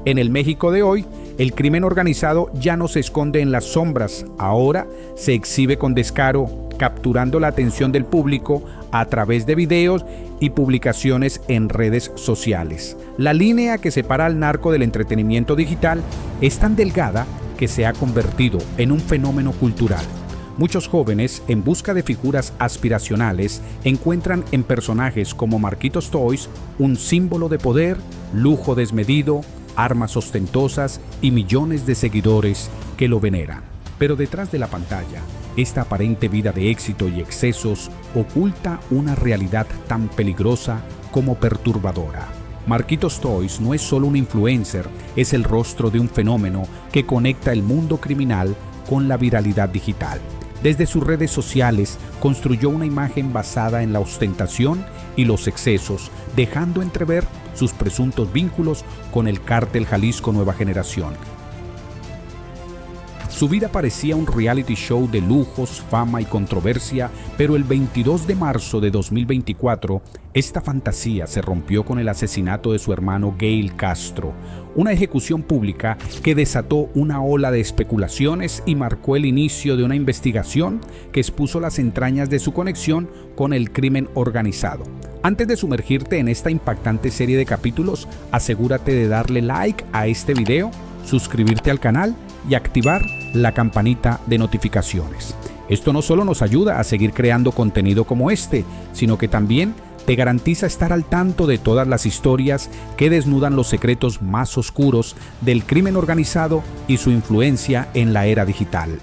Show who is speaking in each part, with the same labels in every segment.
Speaker 1: En el México de hoy, el crimen organizado ya no se esconde en las sombras, ahora se exhibe con descaro, capturando la atención del público a través de videos y publicaciones en redes sociales. La línea que separa al narco del entretenimiento digital es tan delgada que se ha convertido en un fenómeno cultural. Muchos jóvenes, en busca de figuras aspiracionales, encuentran en personajes como Marquitos Toys un símbolo de poder, lujo desmedido, armas ostentosas y millones de seguidores que lo veneran. Pero detrás de la pantalla, esta aparente vida de éxito y excesos oculta una realidad tan peligrosa como perturbadora. Marquitos Toys no es solo un influencer, es el rostro de un fenómeno que conecta el mundo criminal con la viralidad digital. Desde sus redes sociales construyó una imagen basada en la ostentación y los excesos, dejando entrever sus presuntos vínculos con el cártel Jalisco Nueva Generación. Su vida parecía un reality show de lujos, fama y controversia, pero el 22 de marzo de 2024, esta fantasía se rompió con el asesinato de su hermano Gail Castro, una ejecución pública que desató una ola de especulaciones y marcó el inicio de una investigación que expuso las entrañas de su conexión con el crimen organizado. Antes de sumergirte en esta impactante serie de capítulos, asegúrate de darle like a este video, suscribirte al canal y activar la campanita de notificaciones. Esto no solo nos ayuda a seguir creando contenido como este, sino que también te garantiza estar al tanto de todas las historias que desnudan los secretos más oscuros del crimen organizado y su influencia en la era digital.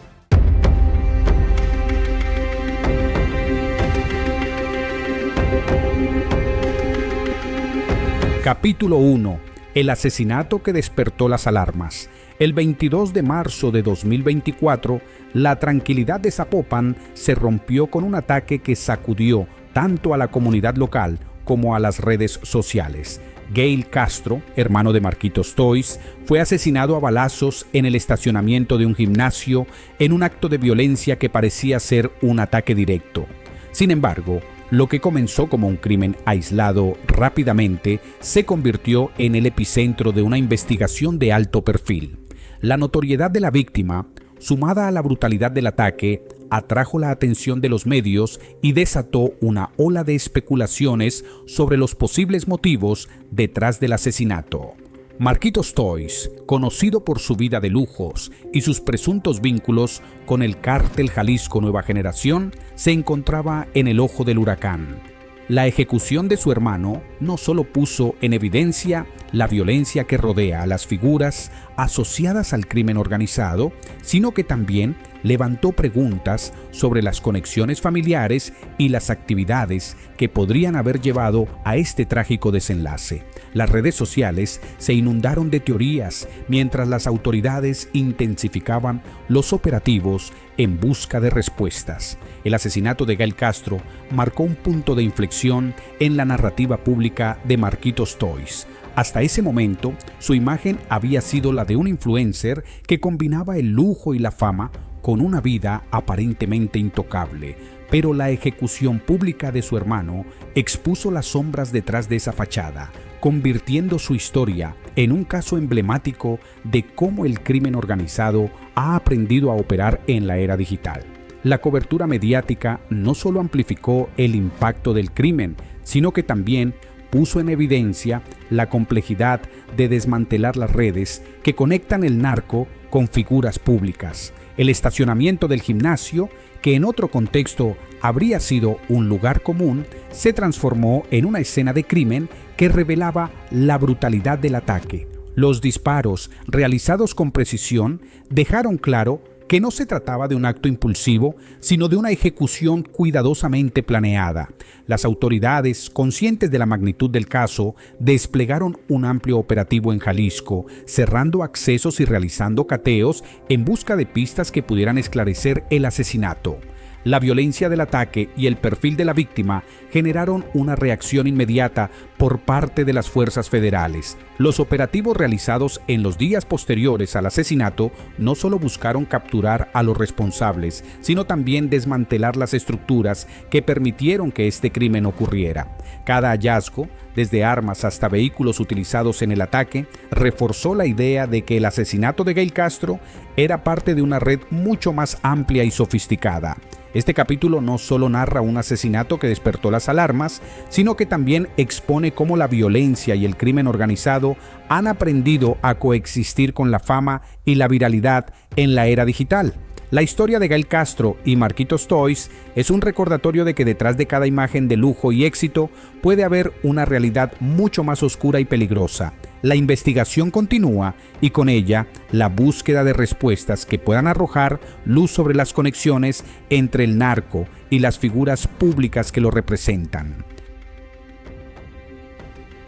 Speaker 1: Capítulo 1. El asesinato que despertó las alarmas. El 22 de marzo de 2024, la tranquilidad de Zapopan se rompió con un ataque que sacudió tanto a la comunidad local como a las redes sociales. Gail Castro, hermano de Marquitos Toys, fue asesinado a balazos en el estacionamiento de un gimnasio en un acto de violencia que parecía ser un ataque directo. Sin embargo, lo que comenzó como un crimen aislado rápidamente se convirtió en el epicentro de una investigación de alto perfil. La notoriedad de la víctima, sumada a la brutalidad del ataque, atrajo la atención de los medios y desató una ola de especulaciones sobre los posibles motivos detrás del asesinato. Marquitos Toys, conocido por su vida de lujos y sus presuntos vínculos con el cártel Jalisco Nueva Generación, se encontraba en el ojo del huracán. La ejecución de su hermano no solo puso en evidencia la violencia que rodea a las figuras asociadas al crimen organizado, sino que también levantó preguntas sobre las conexiones familiares y las actividades que podrían haber llevado a este trágico desenlace. Las redes sociales se inundaron de teorías mientras las autoridades intensificaban los operativos en busca de respuestas. El asesinato de Gail Castro marcó un punto de inflexión en la narrativa pública de Marquitos Toys. Hasta ese momento, su imagen había sido la de un influencer que combinaba el lujo y la fama con una vida aparentemente intocable, pero la ejecución pública de su hermano expuso las sombras detrás de esa fachada, convirtiendo su historia en un caso emblemático de cómo el crimen organizado ha aprendido a operar en la era digital. La cobertura mediática no solo amplificó el impacto del crimen, sino que también puso en evidencia la complejidad de desmantelar las redes que conectan el narco con figuras públicas. El estacionamiento del gimnasio, que en otro contexto habría sido un lugar común, se transformó en una escena de crimen que revelaba la brutalidad del ataque. Los disparos, realizados con precisión, dejaron claro que no se trataba de un acto impulsivo, sino de una ejecución cuidadosamente planeada. Las autoridades, conscientes de la magnitud del caso, desplegaron un amplio operativo en Jalisco, cerrando accesos y realizando cateos en busca de pistas que pudieran esclarecer el asesinato. La violencia del ataque y el perfil de la víctima generaron una reacción inmediata por parte de las fuerzas federales. Los operativos realizados en los días posteriores al asesinato no solo buscaron capturar a los responsables, sino también desmantelar las estructuras que permitieron que este crimen ocurriera. Cada hallazgo desde armas hasta vehículos utilizados en el ataque, reforzó la idea de que el asesinato de Gail Castro era parte de una red mucho más amplia y sofisticada. Este capítulo no solo narra un asesinato que despertó las alarmas, sino que también expone cómo la violencia y el crimen organizado han aprendido a coexistir con la fama y la viralidad en la era digital. La historia de Gail Castro y Marquitos Toys es un recordatorio de que detrás de cada imagen de lujo y éxito puede haber una realidad mucho más oscura y peligrosa. La investigación continúa y con ella la búsqueda de respuestas que puedan arrojar luz sobre las conexiones entre el narco y las figuras públicas que lo representan.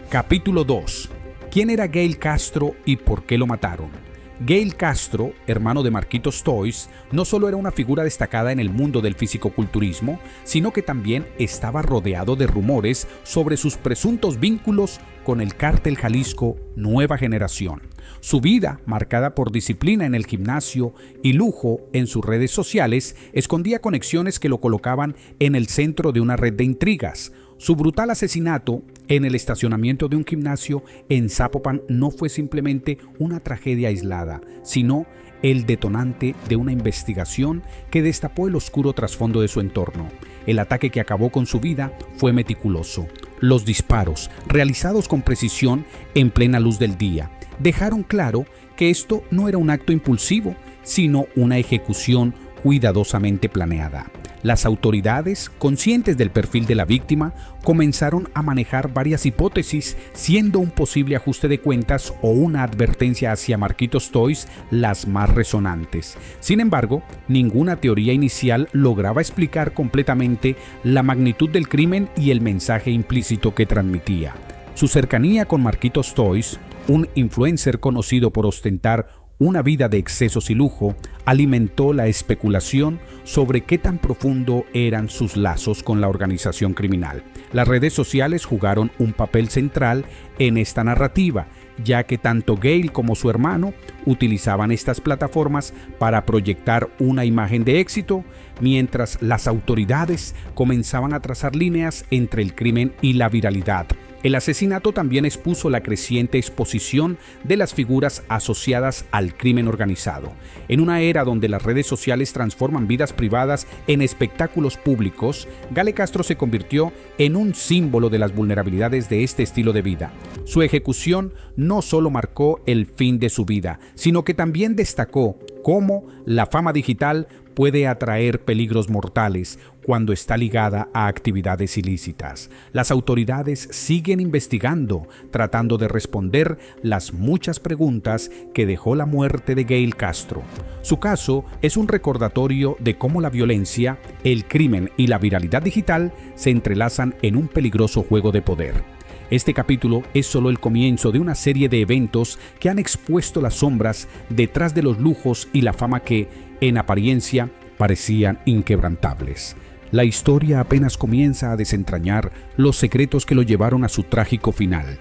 Speaker 1: Capítulo 2. ¿Quién era Gail Castro y por qué lo mataron? Gail Castro, hermano de Marquitos Toys, no solo era una figura destacada en el mundo del fisicoculturismo, sino que también estaba rodeado de rumores sobre sus presuntos vínculos con el cártel Jalisco Nueva Generación. Su vida, marcada por disciplina en el gimnasio y lujo en sus redes sociales, escondía conexiones que lo colocaban en el centro de una red de intrigas. Su brutal asesinato en el estacionamiento de un gimnasio en Zapopan no fue simplemente una tragedia aislada, sino el detonante de una investigación que destapó el oscuro trasfondo de su entorno. El ataque que acabó con su vida fue meticuloso. Los disparos, realizados con precisión en plena luz del día, dejaron claro que esto no era un acto impulsivo, sino una ejecución cuidadosamente planeada. Las autoridades, conscientes del perfil de la víctima, comenzaron a manejar varias hipótesis, siendo un posible ajuste de cuentas o una advertencia hacia Marquitos Toys las más resonantes. Sin embargo, ninguna teoría inicial lograba explicar completamente la magnitud del crimen y el mensaje implícito que transmitía. Su cercanía con Marquitos Toys, un influencer conocido por ostentar una vida de excesos y lujo, alimentó la especulación sobre qué tan profundo eran sus lazos con la organización criminal. Las redes sociales jugaron un papel central en esta narrativa, ya que tanto Gail como su hermano utilizaban estas plataformas para proyectar una imagen de éxito, mientras las autoridades comenzaban a trazar líneas entre el crimen y la viralidad. El asesinato también expuso la creciente exposición de las figuras asociadas al crimen organizado. En una era donde las redes sociales transforman vidas privadas en espectáculos públicos, Gail Castro se convirtió en un símbolo de las vulnerabilidades de este estilo de vida. Su ejecución no solo marcó el fin de su vida, sino que también destacó cómo la fama digital puede atraer peligros mortales cuando está ligada a actividades ilícitas. Las autoridades siguen investigando, tratando de responder las muchas preguntas que dejó la muerte de Gail Castro. Su caso es un recordatorio de cómo la violencia, el crimen y la viralidad digital se entrelazan en un peligroso juego de poder. Este capítulo es solo el comienzo de una serie de eventos que han expuesto las sombras detrás de los lujos y la fama que, en apariencia, parecían inquebrantables. La historia apenas comienza a desentrañar los secretos que lo llevaron a su trágico final.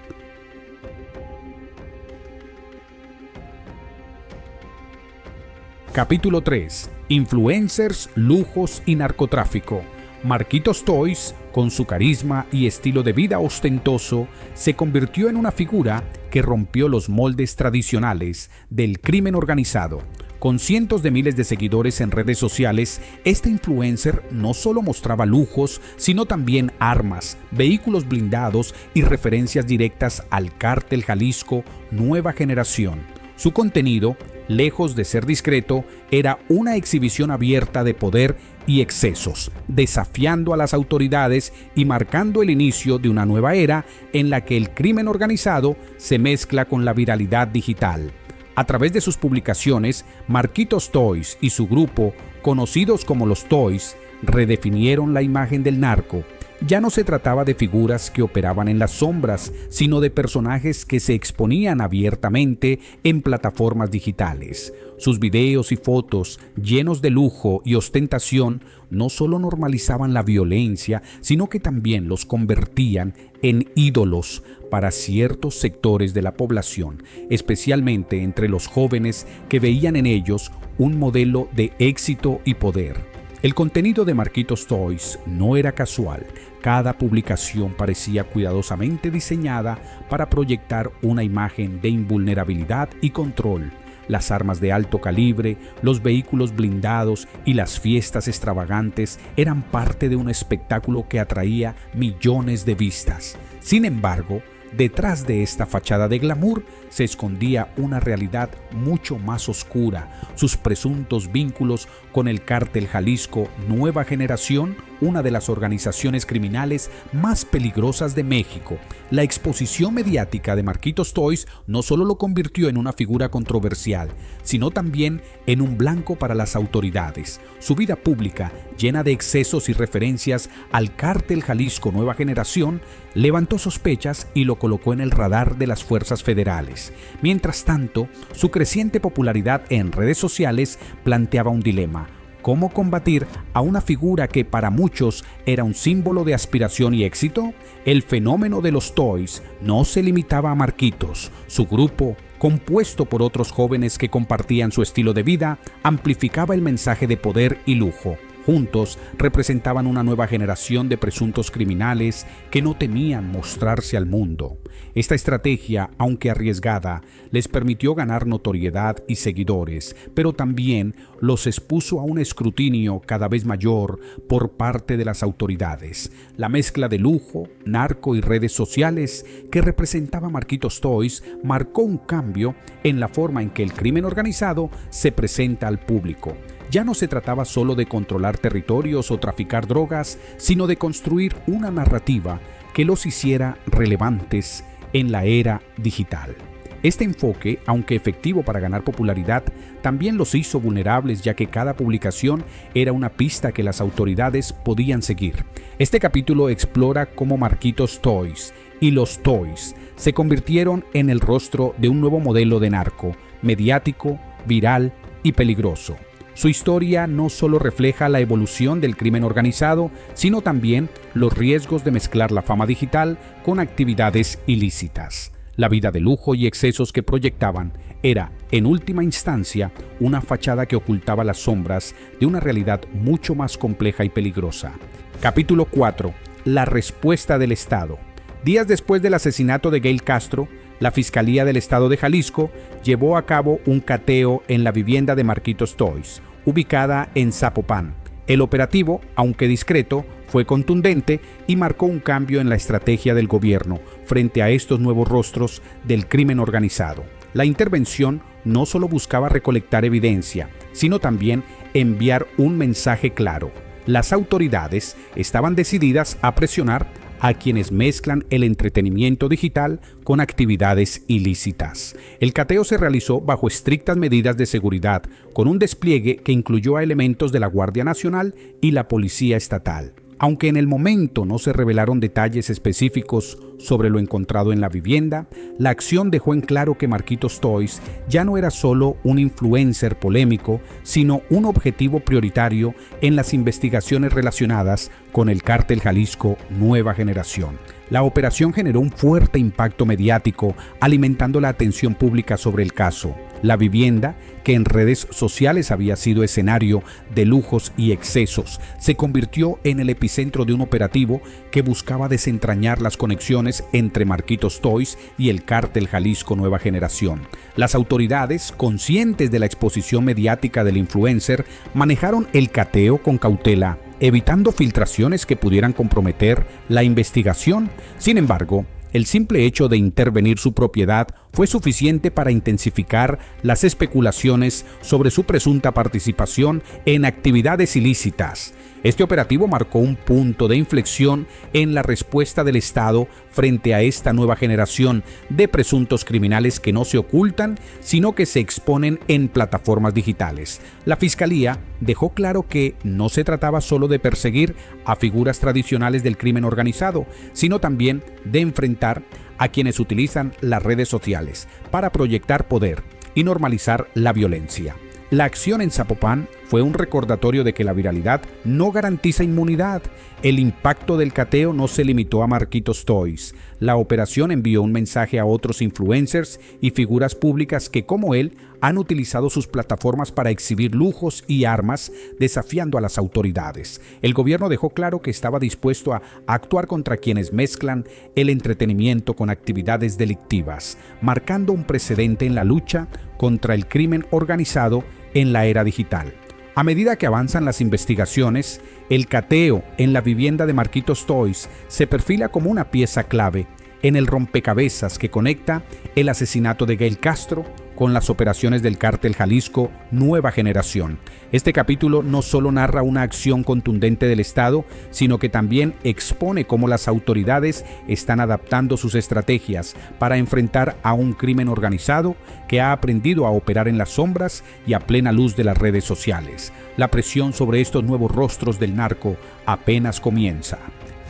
Speaker 1: Capítulo 3. Influencers, lujos y narcotráfico. Marquitos Toys, con su carisma y estilo de vida ostentoso, se convirtió en una figura que rompió los moldes tradicionales del crimen organizado. Con cientos de miles de seguidores en redes sociales, este influencer no solo mostraba lujos, sino también armas, vehículos blindados y referencias directas al cártel Jalisco Nueva Generación. Su contenido, lejos de ser discreto, era una exhibición abierta de poder y excesos, desafiando a las autoridades y marcando el inicio de una nueva era en la que el crimen organizado se mezcla con la viralidad digital. A través de sus publicaciones, Marquitos Toys y su grupo, conocidos como los Toys, redefinieron la imagen del narco. Ya no se trataba de figuras que operaban en las sombras, sino de personajes que se exponían abiertamente en plataformas digitales. Sus videos y fotos, llenos de lujo y ostentación, no solo normalizaban la violencia, sino que también los convertían en ídolos para ciertos sectores de la población, especialmente entre los jóvenes que veían en ellos un modelo de éxito y poder. El contenido de Marquitos Toys no era casual, Cada publicación parecía cuidadosamente diseñada para proyectar una imagen de invulnerabilidad y control. Las armas de alto calibre, los vehículos blindados y las fiestas extravagantes eran parte de un espectáculo que atraía millones de vistas. Sin embargo, detrás de esta fachada de glamour se escondía una realidad mucho más oscura: sus presuntos vínculos con el Cártel Jalisco Nueva Generación, una de las organizaciones criminales más peligrosas de México. La exposición mediática de Marquitos Toys no solo lo convirtió en una figura controversial, sino también en un blanco para las autoridades. Su vida pública, llena de excesos y referencias al Cártel Jalisco Nueva Generación, levantó sospechas y lo colocó en el radar de las fuerzas federales. Mientras tanto, su creciente popularidad en redes sociales planteaba un dilema: ¿cómo combatir a una figura que para muchos era un símbolo de aspiración y éxito? El fenómeno de los Toys no se limitaba a Marquitos. Su grupo, compuesto por otros jóvenes que compartían su estilo de vida, amplificaba el mensaje de poder y lujo. Juntos representaban una nueva generación de presuntos criminales que no temían mostrarse al mundo. Esta estrategia, aunque arriesgada, les permitió ganar notoriedad y seguidores, pero también los expuso a un escrutinio cada vez mayor por parte de las autoridades. La mezcla de lujo, narco y redes sociales que representaba Marquitos Toys marcó un cambio en la forma en que el crimen organizado se presenta al público. Ya no se trataba solo de controlar territorios o traficar drogas, sino de construir una narrativa que los hiciera relevantes en la era digital. Este enfoque, aunque efectivo para ganar popularidad, también los hizo vulnerables, ya que cada publicación era una pista que las autoridades podían seguir. Este capítulo explora cómo Marquitos Toys y los Toys se convirtieron en el rostro de un nuevo modelo de narco, mediático, viral y peligroso. Su historia no solo refleja la evolución del crimen organizado, sino también los riesgos de mezclar la fama digital con actividades ilícitas. La vida de lujo y excesos que proyectaban era, en última instancia, una fachada que ocultaba las sombras de una realidad mucho más compleja y peligrosa. Capítulo 4. La respuesta del Estado. Días después del asesinato de Gail Castro, la Fiscalía del Estado de Jalisco llevó a cabo un cateo en la vivienda de Marquitos Toys, ubicada en Zapopan. El operativo, aunque discreto, fue contundente y marcó un cambio en la estrategia del gobierno frente a estos nuevos rostros del crimen organizado. La intervención no solo buscaba recolectar evidencia, sino también enviar un mensaje claro. Las autoridades estaban decididas a presionar a quienes mezclan el entretenimiento digital con actividades ilícitas. El cateo se realizó bajo estrictas medidas de seguridad, con un despliegue que incluyó a elementos de la Guardia Nacional y la Policía Estatal. Aunque en el momento no se revelaron detalles específicos sobre lo encontrado en la vivienda, la acción dejó en claro que Marquitos Toys ya no era solo un influencer polémico, sino un objetivo prioritario en las investigaciones relacionadas con el Cártel Jalisco Nueva Generación. La operación generó un fuerte impacto mediático, alimentando la atención pública sobre el caso. La vivienda, que en redes sociales había sido escenario de lujos y excesos, se convirtió en el epicentro de un operativo que buscaba desentrañar las conexiones entre Marquitos Toys y el Cártel Jalisco Nueva Generación. Las autoridades, conscientes de la exposición mediática del influencer, manejaron el cateo con cautela, evitando filtraciones que pudieran comprometer la investigación. Sin embargo, el simple hecho de intervenir su propiedad fue suficiente para intensificar las especulaciones sobre su presunta participación en actividades ilícitas. Este operativo marcó un punto de inflexión en la respuesta del Estado frente a esta nueva generación de presuntos criminales que no se ocultan, sino que se exponen en plataformas digitales. La Fiscalía dejó claro que no se trataba solo de perseguir a figuras tradicionales del crimen organizado, sino también de enfrentar a quienes utilizan las redes sociales para proyectar poder y normalizar la violencia. La acción en Zapopan fue un recordatorio de que la viralidad no garantiza inmunidad. El impacto del cateo no se limitó a Marquitos Toys. La operación envió un mensaje a otros influencers y figuras públicas que, como él, han utilizado sus plataformas para exhibir lujos y armas, desafiando a las autoridades. El gobierno dejó claro que estaba dispuesto a actuar contra quienes mezclan el entretenimiento con actividades delictivas, marcando un precedente en la lucha contra el crimen organizado en la era digital. A medida que avanzan las investigaciones, el cateo en la vivienda de Marquitos Toys se perfila como una pieza clave en el rompecabezas que conecta el asesinato de Gail Castro con las operaciones del Cártel Jalisco Nueva Generación. Este capítulo no solo narra una acción contundente del Estado, sino que también expone cómo las autoridades están adaptando sus estrategias para enfrentar a un crimen organizado que ha aprendido a operar en las sombras y a plena luz de las redes sociales. La presión sobre estos nuevos rostros del narco apenas comienza.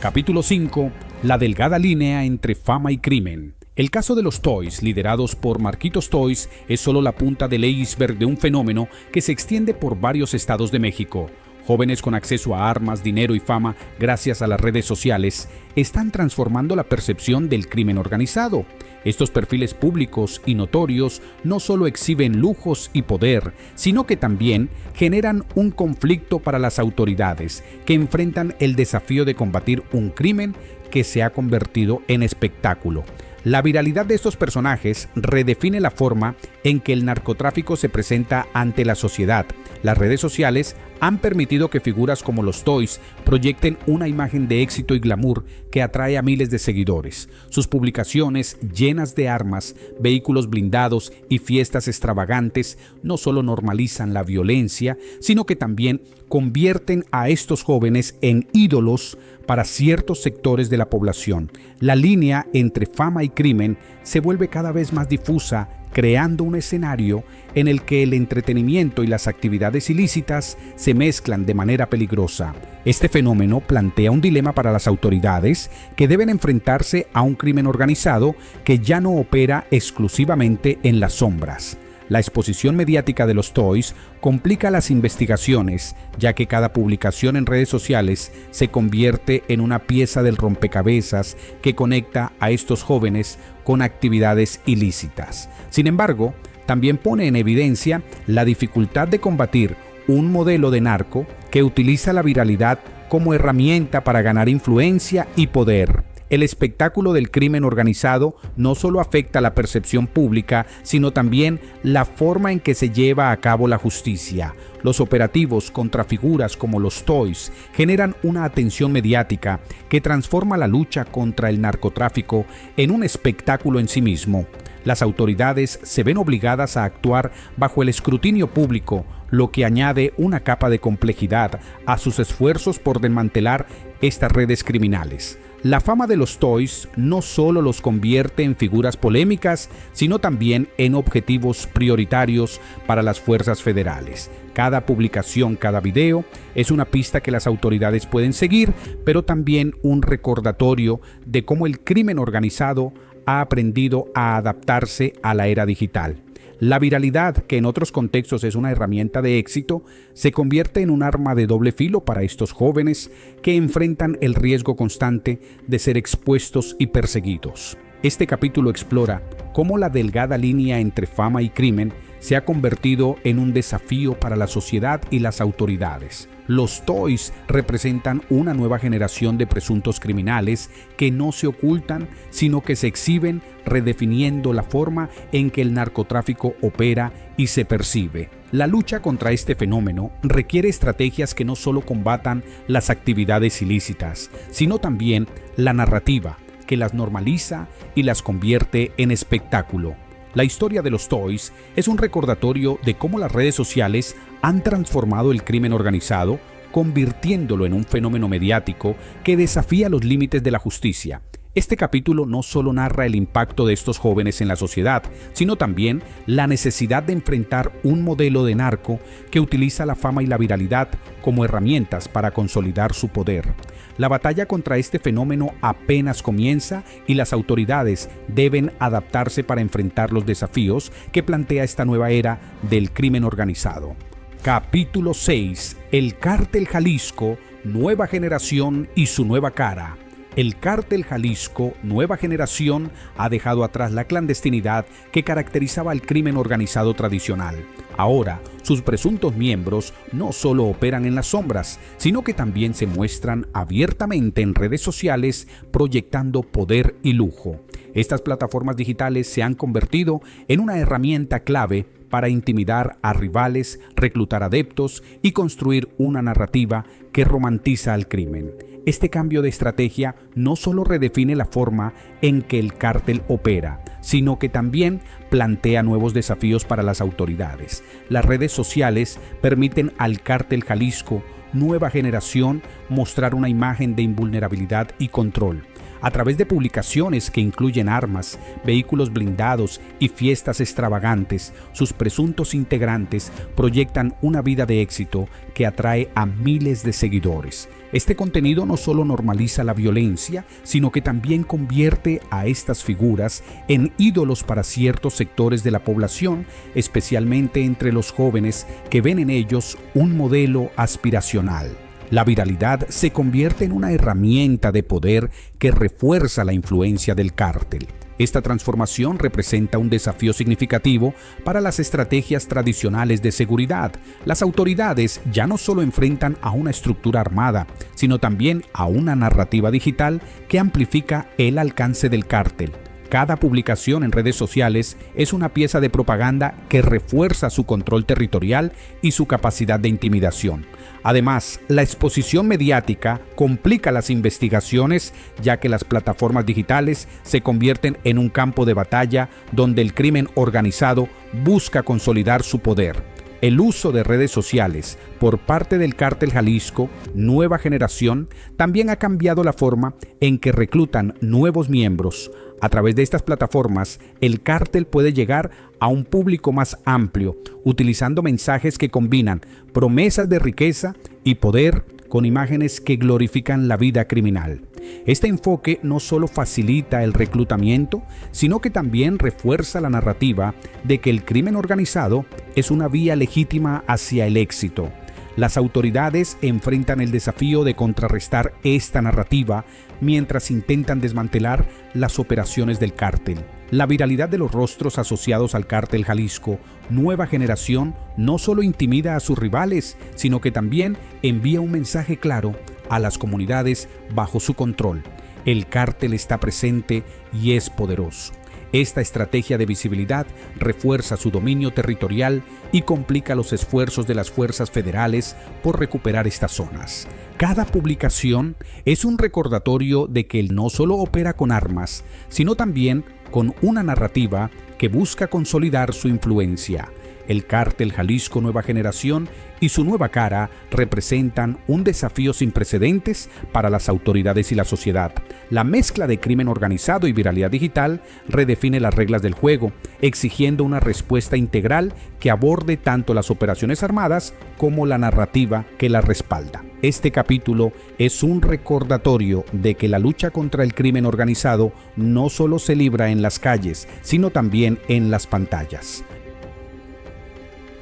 Speaker 1: Capítulo 5. La delgada línea entre fama y crimen. El caso de los Toys, liderados por Marquitos Toys, es solo la punta del iceberg de un fenómeno que se extiende por varios estados de México. Jóvenes con acceso a armas, dinero y fama gracias a las redes sociales están transformando la percepción del crimen organizado. Estos perfiles públicos y notorios no solo exhiben lujos y poder, sino que también generan un conflicto para las autoridades, que enfrentan el desafío de combatir un crimen que se ha convertido en espectáculo. La viralidad de estos personajes redefine la forma en que el narcotráfico se presenta ante la sociedad. Las redes sociales han permitido que figuras como los Toys proyecten una imagen de éxito y glamour que atrae a miles de seguidores. Sus publicaciones llenas de armas, vehículos blindados y fiestas extravagantes no solo normalizan la violencia, sino que también convierten a estos jóvenes en ídolos para ciertos sectores de la población. La línea entre fama y crimen se vuelve cada vez más difusa, creando un escenario en el que el entretenimiento y las actividades ilícitas se mezclan de manera peligrosa. Este fenómeno plantea un dilema para las autoridades, que deben enfrentarse a un crimen organizado que ya no opera exclusivamente en las sombras. La exposición mediática de los Toys complica las investigaciones, ya que cada publicación en redes sociales se convierte en una pieza del rompecabezas que conecta a estos jóvenes con actividades ilícitas. Sin embargo, también pone en evidencia la dificultad de combatir un modelo de narco que utiliza la viralidad como herramienta para ganar influencia y poder. El espectáculo del crimen organizado no solo afecta la percepción pública, sino también la forma en que se lleva a cabo la justicia. Los operativos contra figuras como los Toys generan una atención mediática que transforma la lucha contra el narcotráfico en un espectáculo en sí mismo. Las autoridades se ven obligadas a actuar bajo el escrutinio público, lo que añade una capa de complejidad a sus esfuerzos por desmantelar estas redes criminales. La fama de los Toys no solo los convierte en figuras polémicas, sino también en objetivos prioritarios para las fuerzas federales. Cada publicación, cada video es una pista que las autoridades pueden seguir, pero también un recordatorio de cómo el crimen organizado ha aprendido a adaptarse a la era digital. La viralidad, que en otros contextos es una herramienta de éxito, se convierte en un arma de doble filo para estos jóvenes que enfrentan el riesgo constante de ser expuestos y perseguidos. Este capítulo explora cómo la delgada línea entre fama y crimen se ha convertido en un desafío para la sociedad y las autoridades. Los Toys representan una nueva generación de presuntos criminales que no se ocultan, sino que se exhiben, redefiniendo la forma en que el narcotráfico opera y se percibe. La lucha contra este fenómeno requiere estrategias que no solo combatan las actividades ilícitas, sino también la narrativa, que las normaliza y las convierte en espectáculo. La historia de los Toys es un recordatorio de cómo las redes sociales han transformado el crimen organizado, convirtiéndolo en un fenómeno mediático que desafía los límites de la justicia. Este capítulo no solo narra el impacto de estos jóvenes en la sociedad, sino también la necesidad de enfrentar un modelo de narco que utiliza la fama y la viralidad como herramientas para consolidar su poder. La batalla contra este fenómeno apenas comienza y las autoridades deben adaptarse para enfrentar los desafíos que plantea esta nueva era del crimen organizado. Capítulo 6. El Cártel Jalisco, nueva generación y su nueva cara. El Cártel Jalisco Nueva Generación ha dejado atrás la clandestinidad que caracterizaba al crimen organizado tradicional. Ahora, sus presuntos miembros no solo operan en las sombras, sino que también se muestran abiertamente en redes sociales proyectando poder y lujo. Estas plataformas digitales se han convertido en una herramienta clave para intimidar a rivales, reclutar adeptos y construir una narrativa que romantiza al crimen. Este cambio de estrategia no solo redefine la forma en que el cártel opera, sino que también plantea nuevos desafíos para las autoridades. Las redes sociales permiten al Cártel Jalisco Nueva Generación mostrar una imagen de invulnerabilidad y control. A través de publicaciones que incluyen armas, vehículos blindados y fiestas extravagantes, sus presuntos integrantes proyectan una vida de éxito que atrae a miles de seguidores. Este contenido no solo normaliza la violencia, sino que también convierte a estas figuras en ídolos para ciertos sectores de la población, especialmente entre los jóvenes que ven en ellos un modelo aspiracional. La viralidad se convierte en una herramienta de poder que refuerza la influencia del cártel. Esta transformación representa un desafío significativo para las estrategias tradicionales de seguridad. Las autoridades ya no solo enfrentan a una estructura armada, sino también a una narrativa digital que amplifica el alcance del cártel. Cada publicación en redes sociales es una pieza de propaganda que refuerza su control territorial y su capacidad de intimidación. Además, la exposición mediática complica las investigaciones, ya que las plataformas digitales se convierten en un campo de batalla donde el crimen organizado busca consolidar su poder. El uso de redes sociales por parte del Cártel Jalisco Nueva Generación también ha cambiado la forma en que reclutan nuevos miembros. A través de estas plataformas, el cártel puede llegar a un público más amplio, utilizando mensajes que combinan promesas de riqueza y poder con imágenes que glorifican la vida criminal. Este enfoque no solo facilita el reclutamiento, sino que también refuerza la narrativa de que el crimen organizado es una vía legítima hacia el éxito. Las autoridades enfrentan el desafío de contrarrestar esta narrativa mientras intentan desmantelar las operaciones del cártel. La viralidad de los rostros asociados al Cártel Jalisco Nueva Generación no solo intimida a sus rivales, sino que también envía un mensaje claro a las comunidades bajo su control. El cártel está presente y es poderoso. Esta estrategia de visibilidad refuerza su dominio territorial y complica los esfuerzos de las fuerzas federales por recuperar estas zonas. Cada publicación es un recordatorio de que él no solo opera con armas, sino también con una narrativa que busca consolidar su influencia. El Cártel Jalisco Nueva Generación y su nueva cara representan un desafío sin precedentes para las autoridades y la sociedad. La mezcla de crimen organizado y viralidad digital redefine las reglas del juego, exigiendo una respuesta integral que aborde tanto las operaciones armadas como la narrativa que las respalda. Este capítulo es un recordatorio de que la lucha contra el crimen organizado no solo se libra en las calles, sino también en las pantallas.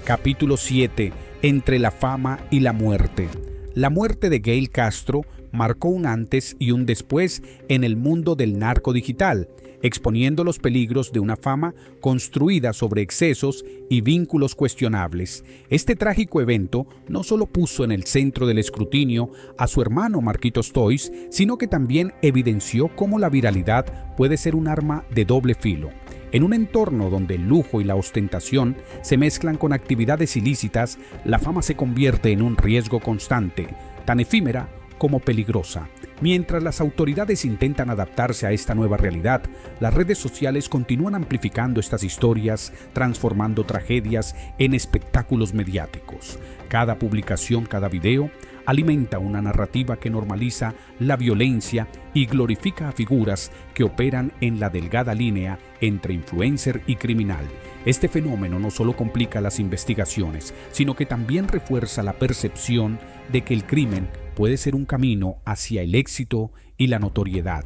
Speaker 1: Capítulo 7. Entre la fama y la muerte. La muerte de Gail Castro marcó un antes y un después en el mundo del narco digital, exponiendo los peligros de una fama construida sobre excesos y vínculos cuestionables. Este trágico evento no solo puso en el centro del escrutinio a su hermano Marquitos Toys, sino que también evidenció cómo la viralidad puede ser un arma de doble filo. En un entorno donde el lujo y la ostentación se mezclan con actividades ilícitas, la fama se convierte en un riesgo constante, tan efímera como peligrosa. Mientras las autoridades intentan adaptarse a esta nueva realidad, las redes sociales continúan amplificando estas historias, transformando tragedias en espectáculos mediáticos. Cada publicación, cada video, alimenta una narrativa que normaliza la violencia y glorifica a figuras que operan en la delgada línea entre influencer y criminal. Este fenómeno no solo complica las investigaciones, sino que también refuerza la percepción de que el crimen puede ser un camino hacia el éxito y la notoriedad.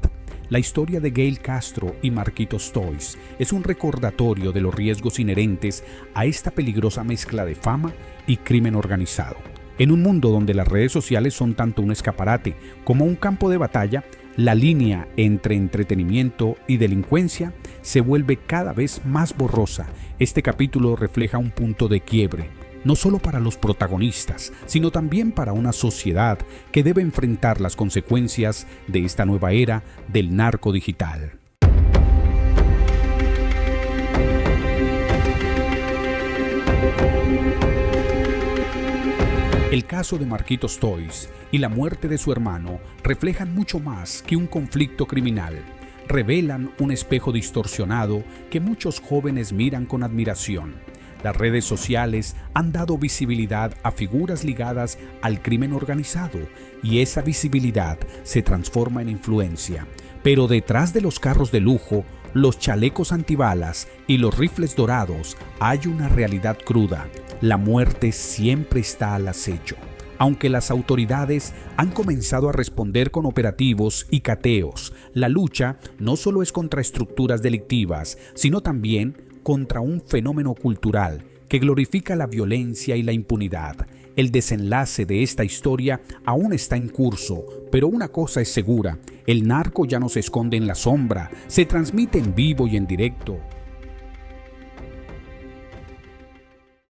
Speaker 1: La historia de Gail Castro y Marquitos Toys es un recordatorio de los riesgos inherentes a esta peligrosa mezcla de fama y crimen organizado. En un mundo donde las redes sociales son tanto un escaparate como un campo de batalla, la línea entre entretenimiento y delincuencia se vuelve cada vez más borrosa. Este capítulo refleja un punto de quiebre, no solo para los protagonistas, sino también para una sociedad que debe enfrentar las consecuencias de esta nueva era del narco digital. El caso de Marquitos Toys y la muerte de su hermano reflejan mucho más que un conflicto criminal. Revelan un espejo distorsionado que muchos jóvenes miran con admiración. Las redes sociales han dado visibilidad a figuras ligadas al crimen organizado y esa visibilidad se transforma en influencia. Pero detrás de los carros de lujo, los chalecos antibalas y los rifles dorados hay una realidad cruda. La muerte siempre está al acecho. Aunque las autoridades han comenzado a responder con operativos y cateos, la lucha no solo es contra estructuras delictivas, sino también contra un fenómeno cultural que glorifica la violencia y la impunidad. El desenlace de esta historia aún está en curso, pero una cosa es segura: el narco ya no se esconde en la sombra, se transmite en vivo y en directo.